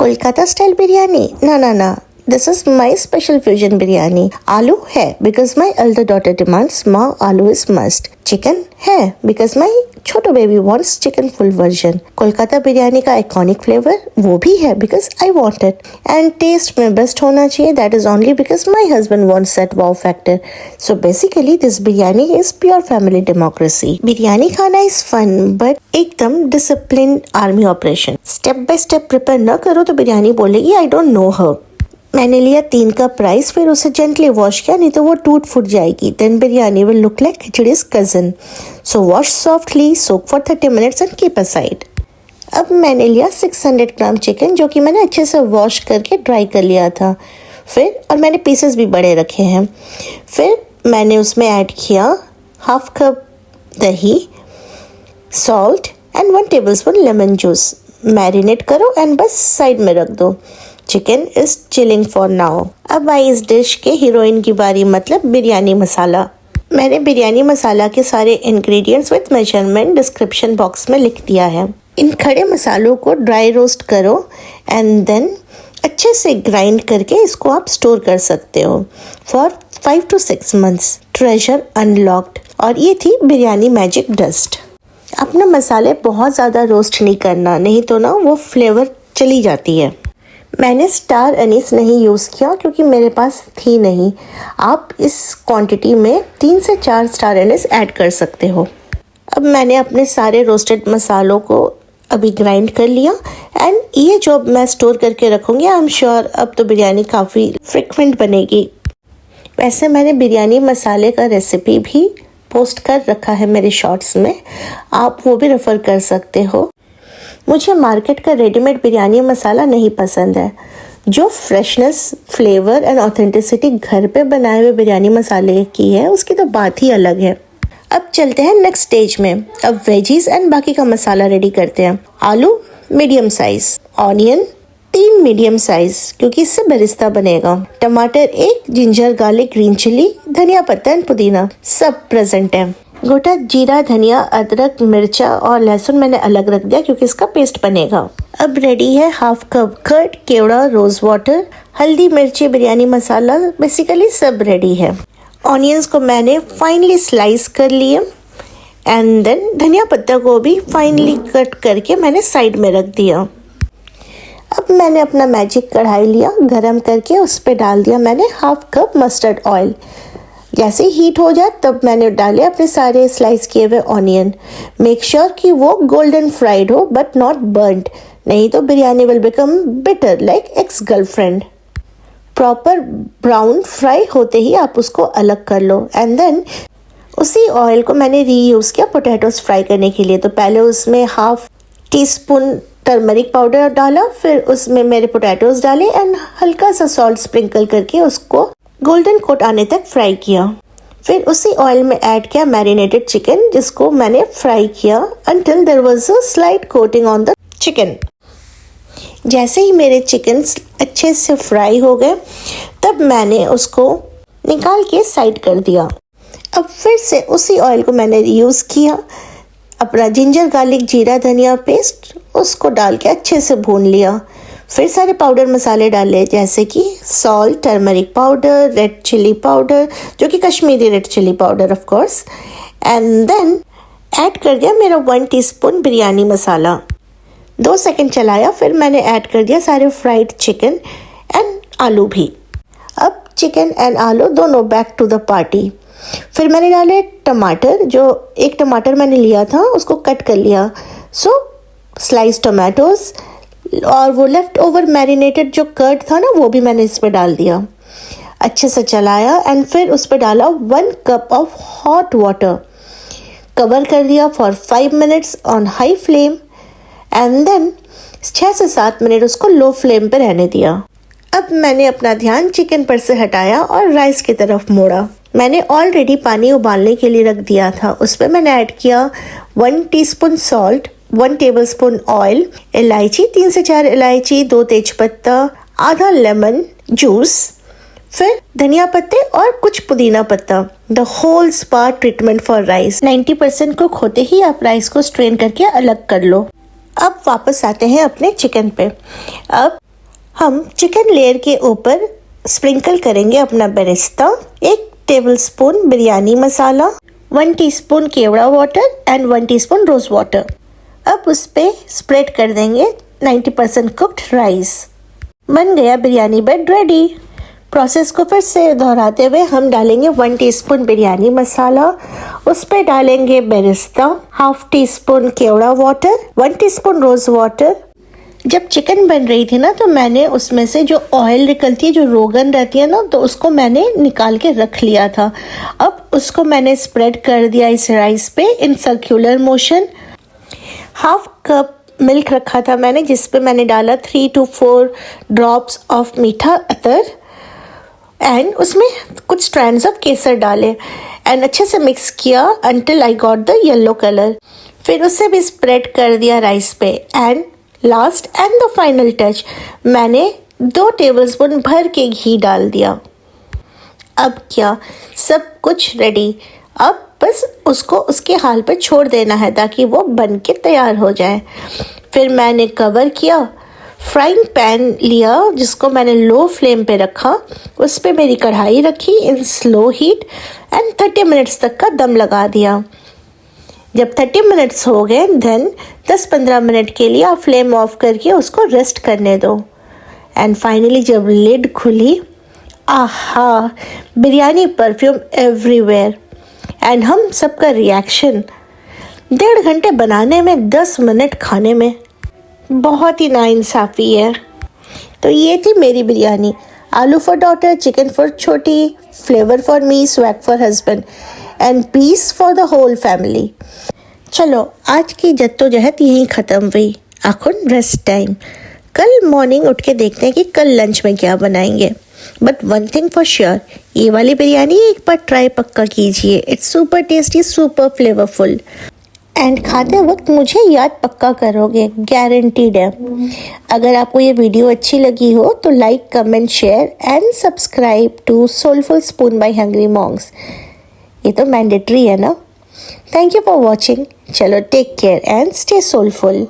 Kolkata style biryani? ना ना ना, this is my special fusion biryani. आलू है because my elder daughter demands माँ आलू इज मस्ट. चिकन है बिकॉज माई छोटो baby wants chicken full version. Kolkata biryani का आइकॉनिक फ्लेवर वो भी है because I want it. And taste में बेस्ट होना चाहिए, that is only because my husband wants that wow factor. So basically this biryani is pure family democracy. Biryani खाना is fun but एकदम discipline army operation. Step by step prepare न करो तो बिरयानी बोलेगी I don't know हर. मैंने लिया 3 कप राइस, फिर उसे जेंटली वॉश किया, नहीं तो वो टूट फूट जाएगी. Then biryani will look like khichdi's cousin. So wash softly, soak for 30 minutes and keep aside. अब मैंने लिया 600 ग्राम चिकन जो कि मैंने अच्छे से वॉश करके ड्राई कर लिया था. फिर और मैंने पीसेस भी बड़े रखे हैं. फिर मैंने उसमें ऐड किया हाफ कप दही, salt and 1 tablespoon lemon juice. Marinate करो एंड बस साइड में रख दो. Chicken is chilling for now. अब आई इस डिश के हीरोइन की बारी, मतलब बिरयानी मसाला. मैंने बिरयानी मसाला के सारे ingredients with measurement description box में लिख दिया है. इन खड़े मसालों को ड्राई रोस्ट करो एंड देन अच्छे से ग्राइंड करके इसको आप स्टोर कर सकते हो for 5 to 6 months. Treasure unlocked. और ये थी बिरयानी मैजिक डस्ट. अपना मसाले बहुत ज़्यादा रोस्ट नहीं करना, नहीं तो ना वो फ्लेवर चली जाती है. मैंने स्टार अनीस नहीं यूज़ किया क्योंकि मेरे पास थी नहीं. आप इस क्वांटिटी में 3 से 4 स्टार अनीस ऐड कर सकते हो. अब मैंने अपने सारे रोस्टेड मसालों को अभी ग्राइंड कर लिया एंड ये जो मैं स्टोर करके रखूँगी, आई एम श्योर अब तो बिरयानी काफ़ी फ्रिक्वेंट बनेगी. वैसे मैंने बिरयानी मसाले का रेसिपी भी पोस्ट कर रखा है मेरे शॉर्ट्स में, आप वो भी रेफ़र कर सकते हो. मुझे मार्केट का रेडीमेड बिरयानी मसाला नहीं पसंद है. जो फ्रेशनेस, फ्लेवर एंड ऑथेंटिसिटी घर पे बनाए हुए बिरयानी मसाले की है उसकी तो बात ही अलग है. अब चलते हैं नेक्स्ट स्टेज में. अब वेजीज एंड बाकी का मसाला रेडी करते हैं. आलू medium size, onion 3 medium size क्योंकि इससे बेरिस्ता बनेगा, टमाटर 1, जिंजर गार्लिक ग्रीन चिली, धनिया पत्ता एंड पुदीना सब प्रेजेंट है. गोटा जीरा, धनिया, अदरक, मिर्चा और लहसुन मैंने अलग रख दिया क्योंकि इसका पेस्ट बनेगा. अब रेडी है हाफ कप कर्ड, केवड़ा, रोज वाटर, हल्दी, मिर्ची, बिरयानी मसाला, बेसिकली सब रेडी है. ऑनियंस को मैंने फाइनली स्लाइस कर लिए एंड देन धनिया पत्ता को भी फाइनली कट करके मैंने साइड में रख दिया. अब मैंने अपना मैजिक कढ़ाई लिया, गरम करके उस पर डाल दिया मैंने हाफ कप मस्टर्ड ऑयल. जैसे हीट हो जाए तब मैंने डाले अपने सारे स्लाइस किए हुए ऑनियन. मेक श्योर कि वो गोल्डन फ्राइड हो बट नॉट बर्न्ड, नहीं तो biryani will become bitter like ex girlfriend. Proper brown fry होते ही आप उसको अलग कर लो एंड देन उसी ऑयल को मैंने रीयूज़ किया पोटैटोज फ्राई करने के लिए. तो पहले उसमें हाफ टी-स्पून टर्मरिक पाउडर डाला, फिर उसमें मेरे पोटैटोज डाले एंड हल्का सा सॉल्ट स्प्रिंकल करके उसको गोल्डन कोट आने तक फ्राई किया. फिर उसी ऑयल में ऐड किया मैरिनेटेड चिकन जिसको मैंने फ्राई किया until there was a slight coating on the chicken. जैसे ही मेरे चिकन अच्छे से फ्राई हो गए तब मैंने उसको निकाल के साइड कर दिया. अब फिर से उसी ऑयल को मैंने यूज़ किया, अपना जिंजर गार्लिक जीरा धनिया पेस्ट उसको डाल के अच्छे से भून लिया. फिर सारे पाउडर मसाले डाले जैसे कि salt, turmeric powder, red chilli powder जो कि Kashmiri red chilli powder of course, and then add कर दिया मेरा 1 टीस्पून बिरयानी मसाला. 2 सेकंड चलाया, फिर मैंने ऐड कर दिया सारे फ्राइड चिकन एंड आलू भी. अब चिकन एंड आलू दोनों बैक टू द पार्टी. फिर मैंने डाले टमाटर, जो 1 टमाटर मैंने लिया था उसको कट कर लिया. सो स्लाइस टमाटोज और वो लेफ्ट ओवर मैरिनेटेड जो कर्ड था ना वो भी मैंने इस पर डाल दिया. अच्छे से चलाया एंड फिर उस पर डाला 1 cup of hot water. Cover कर दिया for 5 minutes on high flame and then 6 से 7 मिनट उसको लो फ्लेम पर रहने दिया. अब मैंने अपना ध्यान चिकन पर से हटाया और राइस की तरफ मोड़ा. मैंने ऑलरेडी पानी उबालने के लिए रख दिया था, उस पर मैंने ऐड किया 1 टीस्पून सॉल्ट, 1 टेबलस्पून ऑयल, इलायची 3 से 4 इलायची, 2 तेजपत्ता, आधा लेमन जूस, फिर धनिया पत्ते और कुछ पुदीना पत्ता. The whole spa treatment for rice. 90% cook होते ही आप राइस को स्ट्रेन करके अलग कर लो. अब वापस आते हैं अपने चिकन पे. अब हम चिकन लेयर के ऊपर स्प्रिंकल करेंगे अपना बेरेस्ता, 1 tablespoon biryani masala, 1 teaspoon kewra water and 1 teaspoon rose water. अब उस पर स्प्रेड कर देंगे 90% कुक्ड राइस। बन गया बिरयानी बेड रेडी। प्रोसेस को फिर से दोहराते हुए हम डालेंगे 1 टीस्पून बिरयानी मसाला, उस पर डालेंगे बेरेस्ता, हाफ टी स्पून केवड़ा वाटर, 1 टीस्पून रोज़ वाटर। जब चिकन बन रही थी ना तो मैंने उसमें से जो ऑयल निकलती है, जो रोगन रहती है ना, तो उसको मैंने निकाल के रख लिया था। अब उसको मैंने स्प्रेड कर दिया इस राइस पे in circular motion. Half cup milk रखा था मैंने, जिस पे मैंने डाला 3 to 4 ड्रॉप्स ऑफ मीठा अतर एंड उसमें कुछ स्ट्रैंड्स ऑफ केसर डाले एंड अच्छे से मिक्स किया until I got the yellow colour. फिर उसे भी स्प्रेड कर दिया राइस पे and last and the final touch, मैंने 2 टेबलस्पून भर के घी डाल दिया। अब क्या, सब कुछ रेडी। अब बस उसको उसके हाल पर छोड़ देना है ताकि वो बन के तैयार हो जाए। फिर मैंने कवर किया, फ्राइंग पैन लिया जिसको मैंने लो फ्लेम पे रखा, उस पे मेरी कढ़ाई रखी in slow heat and 30 minutes तक का दम लगा दिया। जब 30 मिनट्स हो गए देन 10-15 मिनट के लिए आप फ्लेम ऑफ करके उसको रेस्ट करने दो। एंड फाइनली जब लिड खुली, आहा, बिरयानी परफ्यूम एवरीवेयर एंड हम सबका रिएक्शन। 1.5 घंटे बनाने में 10 मिनट खाने में, बहुत ही नाइंसाफ़ी है। तो ये थी मेरी biryani. Aloo for daughter, chicken for छोटी, flavour for me, swag for husband and peace for the whole family. चलो आज की जद्दोजहद यहीं ख़त्म हुई। आखिर रेस्ट टाइम। कल मॉर्निंग उठ के देखते हैं कि कल लंच में क्या बनाएंगे। But one thing for sure, ये वाली बिरयानी एक बार ट्राई पक्का कीजिए। It's super tasty, super flavourful and खाते वक्त मुझे याद पक्का करोगे, गारंटीड है। अगर आपको ये वीडियो अच्छी लगी हो तो like, comment, share and subscribe to soulful spoon by hungry monks. ये तो मैंडेटरी है ना। Thank you for watching. चलो take care and stay soulful.